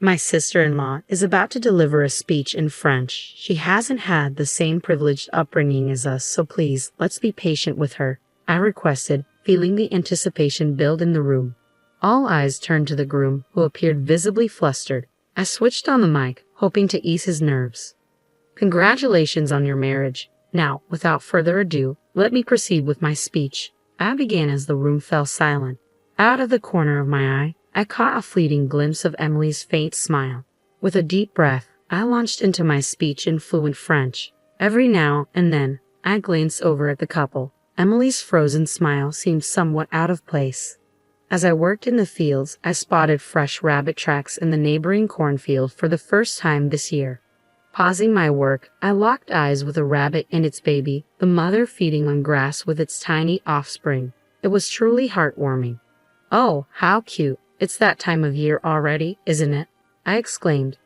My sister-in-law is about to deliver a speech in French. She hasn't had the same privileged upbringing as us, so please, let's be patient with her, I requested, feeling the anticipation build in the room. All eyes turned to the groom, who appeared visibly flustered. I switched on the mic, hoping to ease his nerves. Congratulations on your marriage. Now, without further ado, let me proceed with my speech. I began as the room fell silent. Out of the corner of my eye, I caught a fleeting glimpse of Emily's faint smile. With a deep breath, I launched into my speech in fluent French. Every now and then, I glanced over at the couple. Emily's frozen smile seemed somewhat out of place. As I worked in the fields, I spotted fresh rabbit tracks in the neighboring cornfield for the first time this year. Pausing my work, I locked eyes with a rabbit and its baby, the mother feeding on grass with its tiny offspring. It was truly heartwarming. "Oh, how cute. It's that time of year already, isn't it?" I exclaimed.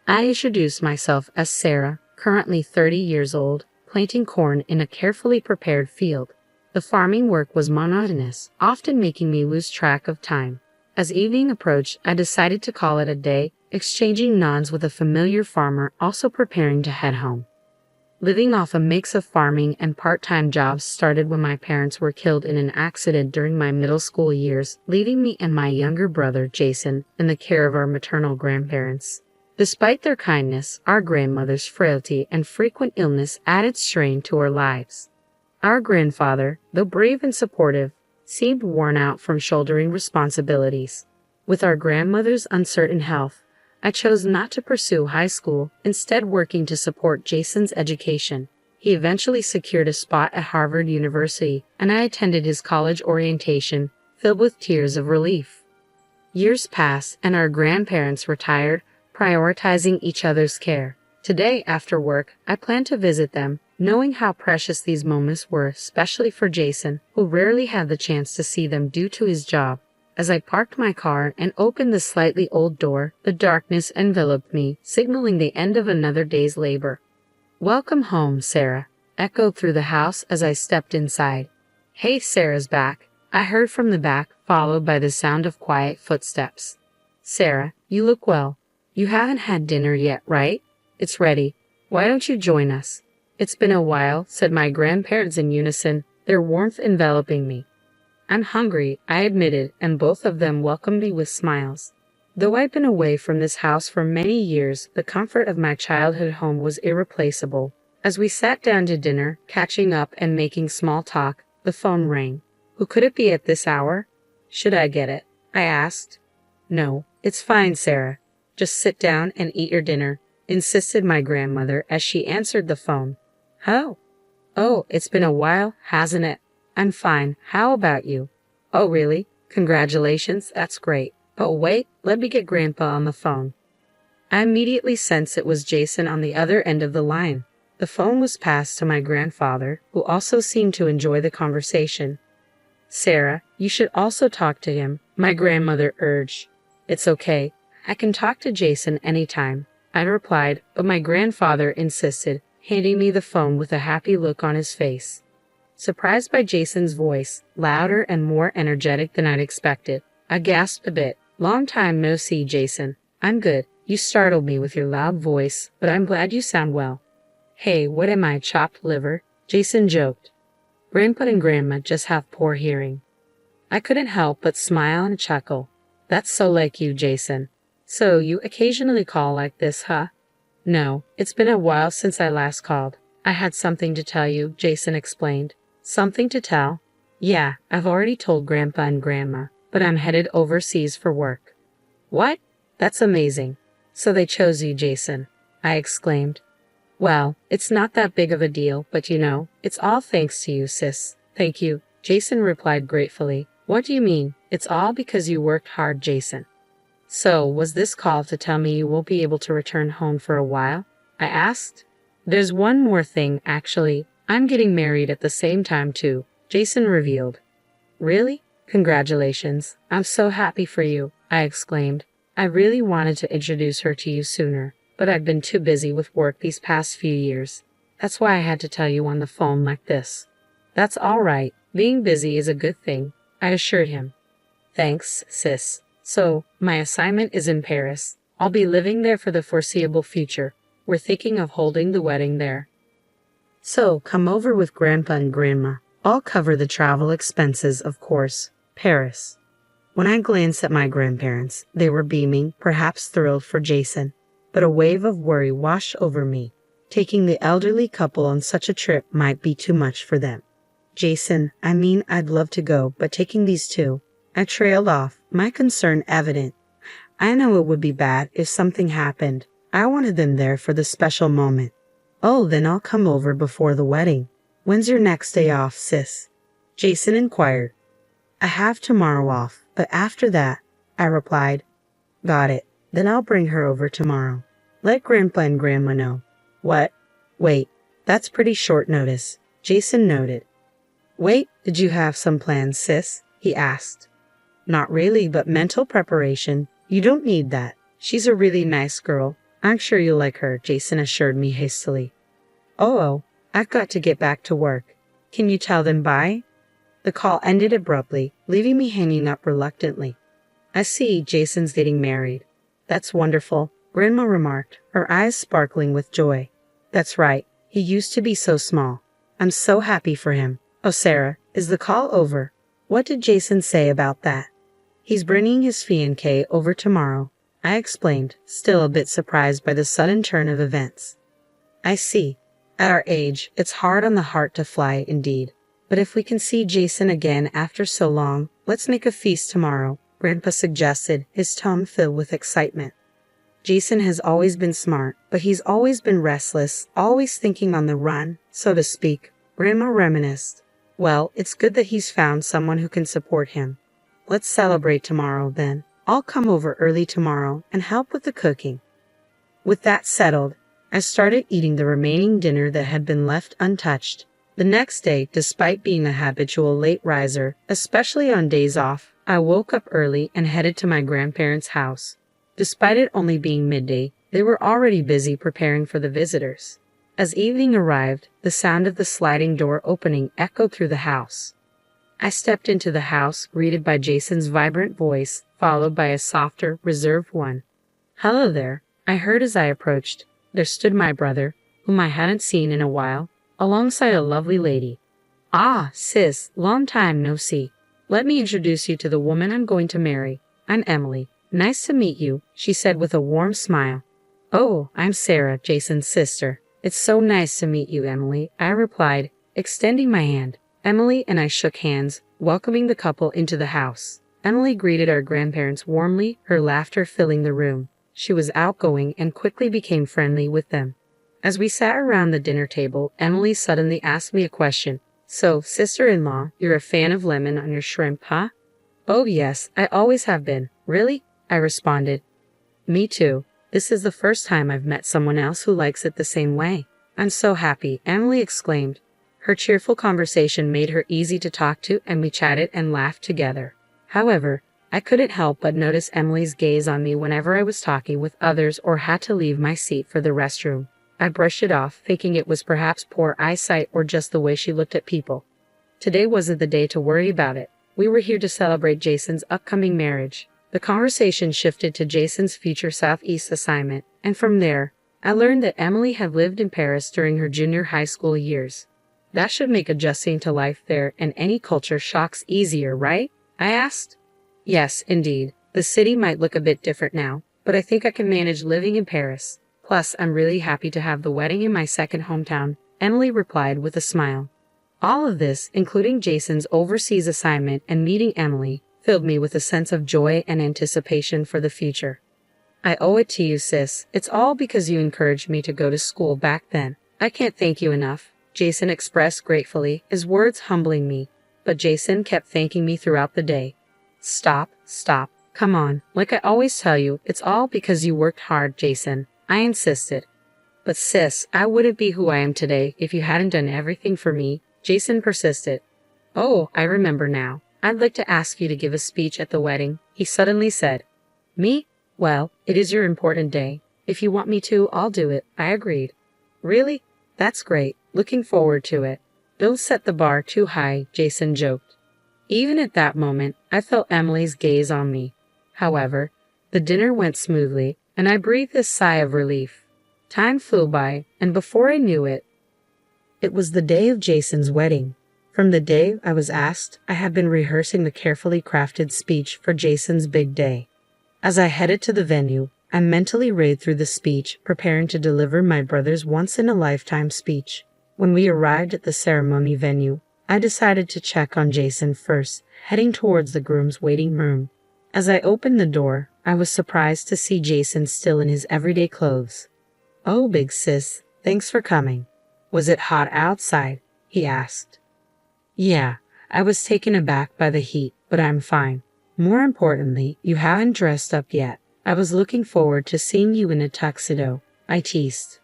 I introduced myself as Sarah, currently 30 years old, planting corn in a carefully prepared field. The farming work was monotonous, often making me lose track of time. As evening approached, I decided to call it a day, exchanging nods with a familiar farmer also preparing to head home. Living off a mix of farming and part-time jobs started when my parents were killed in an accident during my middle school years, leaving me and my younger brother, Jason, in the care of our maternal grandparents. Despite their kindness, our grandmother's frailty and frequent illness added strain to our lives. Our grandfather, though brave and supportive, seemed worn out from shouldering responsibilities. With our grandmother's uncertain health, I chose not to pursue high school, instead working to support Jason's education. He eventually secured a spot at Harvard University, and I attended his college orientation, filled with tears of relief. Years passed, and our grandparents retired, prioritizing each other's care. Today, after work, I plan to visit them, knowing how precious these moments were, especially for Jason, who rarely had the chance to see them due to his job. As I parked my car and opened the slightly old door, the darkness enveloped me, signaling the end of another day's labor. "Welcome home, Sarah," echoed through the house as I stepped inside. "Hey, Sarah's back," I heard from the back, followed by the sound of quiet footsteps. "Sarah, you look well. You haven't had dinner yet, right? It's ready. Why don't you join us?" "It's been a while," said my grandparents in unison, their warmth enveloping me. "I'm hungry," I admitted, and both of them welcomed me with smiles. Though I'd been away from this house for many years, the comfort of my childhood home was irreplaceable. As we sat down to dinner, catching up and making small talk, the phone rang. "Who could it be at this hour?" "Should I get it?" I asked. "No, it's fine, Sarah. Just sit down and eat your dinner," insisted my grandmother as she answered the phone. "How? Oh, it's been a while, hasn't it? I'm fine. How about you?" "Oh, really? Congratulations, that's great. But wait, let me get Grandpa on the phone." I immediately sensed it was Jason on the other end of the line. The phone was passed to my grandfather, who also seemed to enjoy the conversation. "Sarah, you should also talk to him," my grandmother urged. "It's okay. I can talk to Jason anytime," I replied, but my grandfather insisted, handing me the phone with a happy look on his face. Surprised by Jason's voice, louder and more energetic than I'd expected, I gasped a bit. "Long time no see, Jason." "I'm good. You startled me with your loud voice, but I'm glad you sound well." "Hey, what am I, chopped liver?" Jason joked. "Grandpa and Grandma just have poor hearing." I couldn't help but smile and chuckle. "That's so like you, Jason. So you occasionally call like this, huh?" "No, it's been a while since I last called. I had something to tell you," Jason explained. "Something to tell?" "Yeah, I've already told Grandpa and Grandma, but I'm headed overseas for work." "What? That's amazing. So they chose you, Jason," I exclaimed. "Well, it's not that big of a deal, but it's all thanks to you, sis." "Thank you," Jason replied gratefully. "What do you mean? It's all because you worked hard, Jason." "So, was this call to tell me you won't be able to return home for a while?" I asked. "There's one more thing, actually. I'm getting married at the same time, too," Jason revealed. "Really? Congratulations. I'm so happy for you," I exclaimed. I really wanted to introduce her to you sooner, but I've been too busy with work these past few years. That's why I had to tell you on the phone like this. "That's all right. Being busy is a good thing," I assured him. "Thanks, sis. So, my assignment is in Paris. I'll be living there for the foreseeable future. We're thinking of holding the wedding there. So, come over with Grandpa and Grandma. I'll cover the travel expenses, of course. Paris. When I glanced at my grandparents, they were beaming, perhaps thrilled for Jason. But a wave of worry washed over me. Taking the elderly couple on such a trip might be too much for them. Jason, I'd love to go, but taking these two. I trailed off, my concern evident. I know it would be bad if something happened. I wanted them there for the special moment. Oh, then I'll come over before the wedding. When's your next day off, sis? Jason inquired. I have tomorrow off, but after that, I replied. Got it. Then I'll bring her over tomorrow. Let Grandpa and Grandma know. What? Wait, that's pretty short notice, Jason noted. Wait, did you have some plans, sis? He asked. Not really, but mental preparation. You don't need that. She's a really nice girl. I'm sure you'll like her, Jason assured me hastily. Oh, I've got to get back to work. Can you tell them bye? The call ended abruptly, leaving me hanging up reluctantly. I see Jason's getting married. That's wonderful, Grandma remarked, her eyes sparkling with joy. That's right, he used to be so small. I'm so happy for him. Oh, Sarah, is the call over? What did Jason say about that? He's bringing his fiancée over tomorrow, I explained, still a bit surprised by the sudden turn of events. I see. At our age, it's hard on the heart to fly, indeed. But if we can see Jason again after so long, let's make a feast tomorrow, Grandpa suggested, his tone filled with excitement. Jason has always been smart, but he's always been restless, always thinking on the run, so to speak, Grandma reminisced. Well, it's good that he's found someone who can support him. Let's celebrate tomorrow, then. I'll come over early tomorrow and help with the cooking. With that settled, I started eating the remaining dinner that had been left untouched. The next day, despite being a habitual late riser, especially on days off, I woke up early and headed to my grandparents' house. Despite it only being midday, they were already busy preparing for the visitors. As evening arrived, the sound of the sliding door opening echoed through the house. I stepped into the house, greeted by Jason's vibrant voice, followed by a softer, reserved one. Hello there, I heard as I approached. There stood my brother, whom I hadn't seen in a while, alongside a lovely lady. Ah, sis, long time no see. Let me introduce you to the woman I'm going to marry. I'm Emily. Nice to meet you, she said with a warm smile. Oh, I'm Sarah, Jason's sister. It's so nice to meet you, Emily, I replied, extending my hand. Emily and I shook hands, welcoming the couple into the house. Emily greeted our grandparents warmly, her laughter filling the room. She was outgoing and quickly became friendly with them. As we sat around the dinner table, Emily suddenly asked me a question. So, sister-in-law, you're a fan of lemon on your shrimp, huh? Oh yes, I always have been. Really? I responded. Me too. This is the first time I've met someone else who likes it the same way. I'm so happy, Emily exclaimed. Her cheerful conversation made her easy to talk to, and we chatted and laughed together. However, I couldn't help but notice Emily's gaze on me whenever I was talking with others or had to leave my seat for the restroom. I brushed it off, thinking it was perhaps poor eyesight or just the way she looked at people. Today wasn't the day to worry about it. We were here to celebrate Jason's upcoming marriage. The conversation shifted to Jason's future Southeast assignment, and from there, I learned that Emily had lived in Paris during her junior high school years. That should make adjusting to life there and any culture shocks easier, right? I asked. Yes, indeed. The city might look a bit different now, but I think I can manage living in Paris. Plus, I'm really happy to have the wedding in my second hometown, Emily replied with a smile. All of this, including Jason's overseas assignment and meeting Emily, filled me with a sense of joy and anticipation for the future. I owe it to you, sis. It's all because you encouraged me to go to school back then. I can't thank you enough, Jason expressed gratefully, his words humbling me. But Jason kept thanking me throughout the day. Stop. Come on. Like I always tell you, it's all because you worked hard, Jason. I insisted. But sis, I wouldn't be who I am today if you hadn't done everything for me, Jason persisted. Oh, I remember now. I'd like to ask you to give a speech at the wedding, he suddenly said. Me? Well, it is your important day. If you want me to, I'll do it, I agreed. Really? That's great. Looking forward to it. Don't set the bar too high, Jason joked. Even at that moment, I felt Emily's gaze on me. However, the dinner went smoothly, and I breathed a sigh of relief. Time flew by, and before I knew it, it was the day of Jason's wedding. From the day I was asked, I had been rehearsing the carefully crafted speech for Jason's big day. As I headed to the venue, I mentally read through the speech, preparing to deliver my brother's once-in-a-lifetime speech. When we arrived at the ceremony venue, I decided to check on Jason first, heading towards the groom's waiting room. As I opened the door, I was surprised to see Jason still in his everyday clothes. "Oh, big sis, thanks for coming. Was it hot outside?" he asked. "Yeah, I was taken aback by the heat, but I'm fine. More importantly, you haven't dressed up yet. I was looking forward to seeing you in a tuxedo," I teased.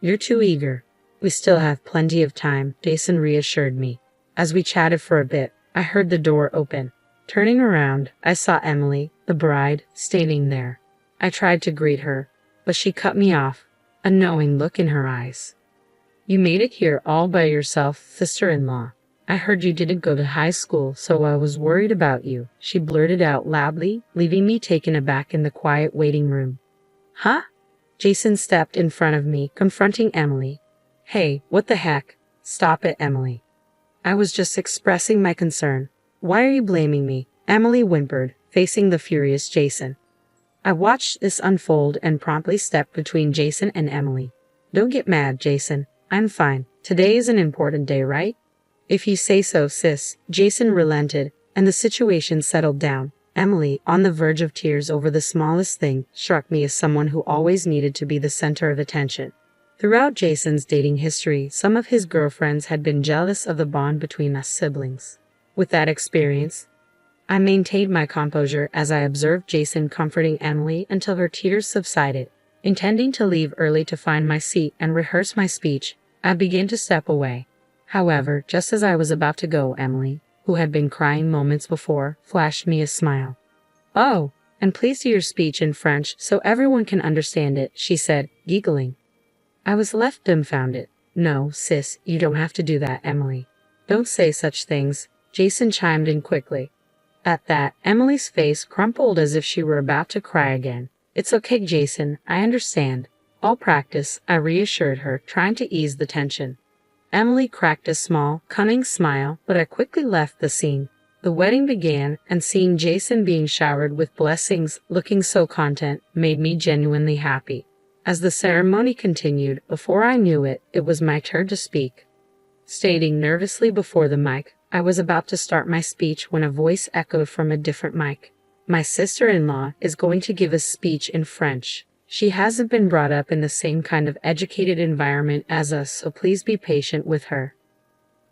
"You're too eager. We still have plenty of time," Jason reassured me. As we chatted for a bit, I heard the door open. Turning around, I saw Emily, the bride, standing there. I tried to greet her, but she cut me off, a knowing look in her eyes. "You made it here all by yourself, sister-in-law. I heard you didn't go to high school, so I was worried about you," she blurted out loudly, leaving me taken aback in the quiet waiting room. "Huh?" Jason stepped in front of me, confronting Emily. "Hey, what the heck? Stop it, Emily." "I was just expressing my concern. Why are you blaming me?" Emily whimpered, facing the furious Jason. I watched this unfold and promptly stepped between Jason and Emily. "Don't get mad, Jason. I'm fine. Today is an important day, right?" "If you say so, sis." Jason relented, and the situation settled down. Emily, on the verge of tears over the smallest thing, struck me as someone who always needed to be the center of attention. Throughout Jason's dating history, some of his girlfriends had been jealous of the bond between us siblings. With that experience, I maintained my composure as I observed Jason comforting Emily until her tears subsided. Intending to leave early to find my seat and rehearse my speech, I began to step away. However, just as I was about to go, Emily, who had been crying moments before, flashed me a smile. "Oh, and please do your speech in French so everyone can understand it," she said, giggling. I was left dumbfounded. "No, sis, you don't have to do that, Emily." "Don't say such things," Jason chimed in quickly. At that, Emily's face crumpled as if she were about to cry again. "It's okay, Jason, I understand. I'll practice," I reassured her, trying to ease the tension. Emily cracked a small, cunning smile, but I quickly left the scene. The wedding began, and seeing Jason being showered with blessings, looking so content, made me genuinely happy. As the ceremony continued, before I knew it, it was my turn to speak. Standing nervously before the mic, I was about to start my speech when a voice echoed from a different mic. "My sister-in-law is going to give a speech in French. She hasn't been brought up in the same kind of educated environment as us, so please be patient with her."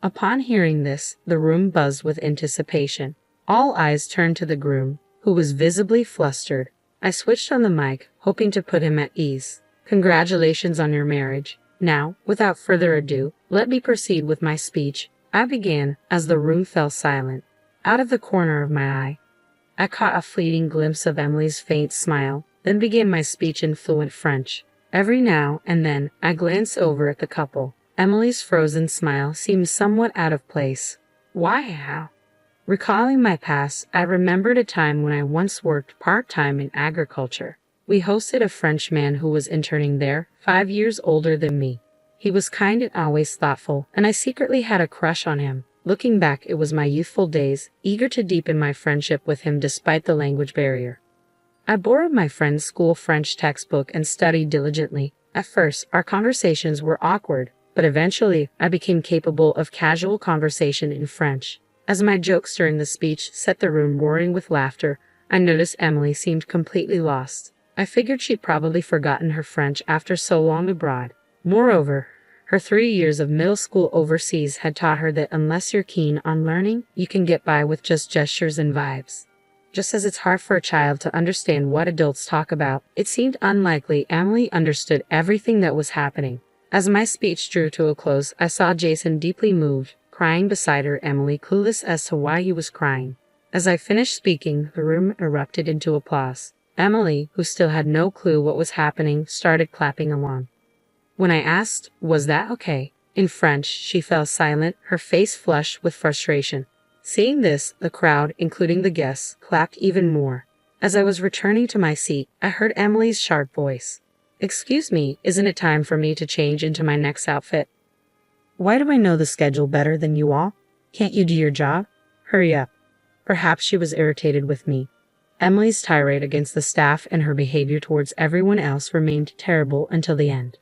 Upon hearing this, the room buzzed with anticipation. All eyes turned to the groom, who was visibly flustered. I switched on the mic, hoping to put him at ease. "Congratulations on your marriage. Now, without further ado, let me proceed with my speech," I began, as the room fell silent. Out of the corner of my eye, I caught a fleeting glimpse of Emily's faint smile, then began my speech in fluent French. Every now and then, I glanced over at the couple. Emily's frozen smile seemed somewhat out of place. "Why, how?" Recalling my past, I remembered a time when I once worked part-time in agriculture. We hosted a French man who was interning there, 5 years older than me. He was kind and always thoughtful, and I secretly had a crush on him. Looking back, it was my youthful days, eager to deepen my friendship with him despite the language barrier. I borrowed my friend's school French textbook and studied diligently. At first, our conversations were awkward, but eventually, I became capable of casual conversation in French. As my jokes during the speech set the room roaring with laughter, I noticed Emily seemed completely lost. I figured she'd probably forgotten her French after so long abroad. Moreover, her 3 years of middle school overseas had taught her that unless you're keen on learning, you can get by with just gestures and vibes. Just as it's hard for a child to understand what adults talk about, it seemed unlikely Emily understood everything that was happening. As my speech drew to a close, I saw Jason deeply moved, crying beside her, Emily clueless as to why he was crying. As I finished speaking, the room erupted into applause. Emily, who still had no clue what was happening, started clapping along. When I asked, "Was that okay?" in French, she fell silent, her face flushed with frustration. Seeing this, the crowd, including the guests, clapped even more. As I was returning to my seat, I heard Emily's sharp voice. "Excuse me, isn't it time for me to change into my next outfit?" "Why do I know the schedule better than you all? Can't you do your job? Hurry up." Perhaps she was irritated with me. Emily's tirade against the staff and her behavior towards everyone else remained terrible until the end.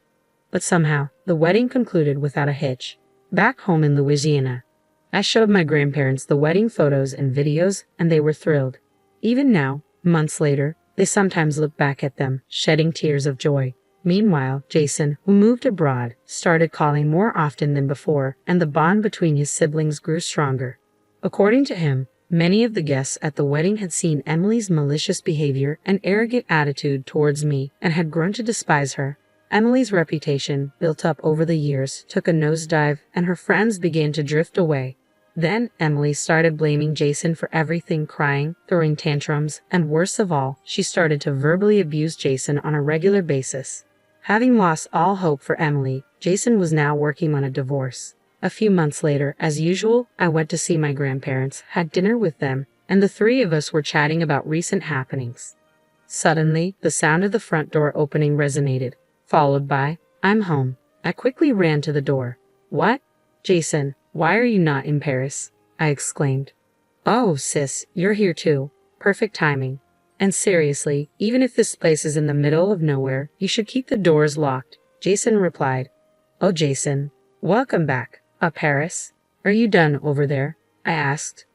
But somehow, the wedding concluded without a hitch. Back home in Louisiana, I showed my grandparents the wedding photos and videos, and they were thrilled. Even now, months later, they sometimes look back at them, shedding tears of joy. Meanwhile, Jason, who moved abroad, started calling more often than before, and the bond between his siblings grew stronger. According to him, many of the guests at the wedding had seen Emily's malicious behavior and arrogant attitude towards me and had grown to despise her. Emily's reputation, built up over the years, took a nosedive, and her friends began to drift away. Then Emily started blaming Jason for everything, crying, throwing tantrums, and worst of all, she started to verbally abuse Jason on a regular basis. Having lost all hope for Emily, Jason was now working on a divorce. A few months later, as usual, I went to see my grandparents, had dinner with them, and the three of us were chatting about recent happenings. Suddenly, the sound of the front door opening resonated, followed by, "I'm home." I quickly ran to the door. "What? Jason, why are you not in Paris?" I exclaimed. "Oh, sis, you're here too. Perfect timing. And seriously, even if this place is in the middle of nowhere, you should keep the doors locked," Jason replied. "Oh, Jason, welcome back. Paris? Are you done over there?" I asked.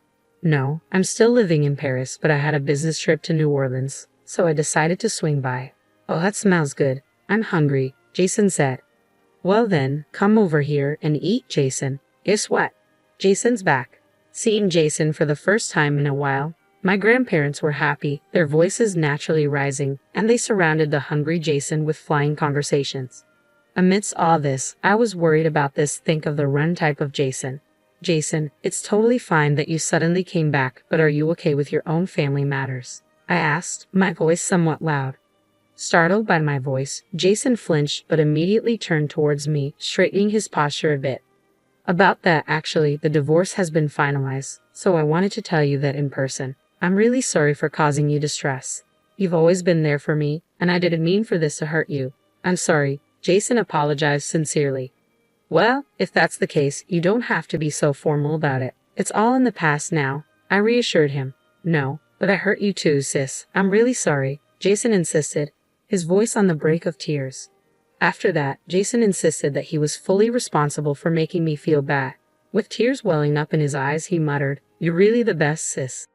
"No, I'm still living in Paris, but I had a business trip to New Orleans, so I decided to swing by." "Oh, that smells good. I'm hungry," Jason said. "Well then, come over here and eat, Jason. Guess what? Jason's back." Seeing Jason for the first time in a while, my grandparents were happy, their voices naturally rising, and they surrounded the hungry Jason with flying conversations. Amidst all this, I was worried about this think of the run type of Jason. "Jason, it's totally fine that you suddenly came back, but are you okay with your own family matters?" I asked, my voice somewhat loud. Startled by my voice, Jason flinched but immediately turned towards me, straightening his posture a bit. "About that, actually, the divorce has been finalized, so I wanted to tell you that in person. I'm really sorry for causing you distress. You've always been there for me, and I didn't mean for this to hurt you. I'm sorry." Jason apologized sincerely. "Well, if that's the case, you don't have to be so formal about it. It's all in the past now," I reassured him. "No, but I hurt you too, sis. I'm really sorry," Jason insisted, his voice on the brink of tears. After that, Jason insisted that he was fully responsible for making me feel bad. With tears welling up in his eyes, he muttered, "You're really the best, sis."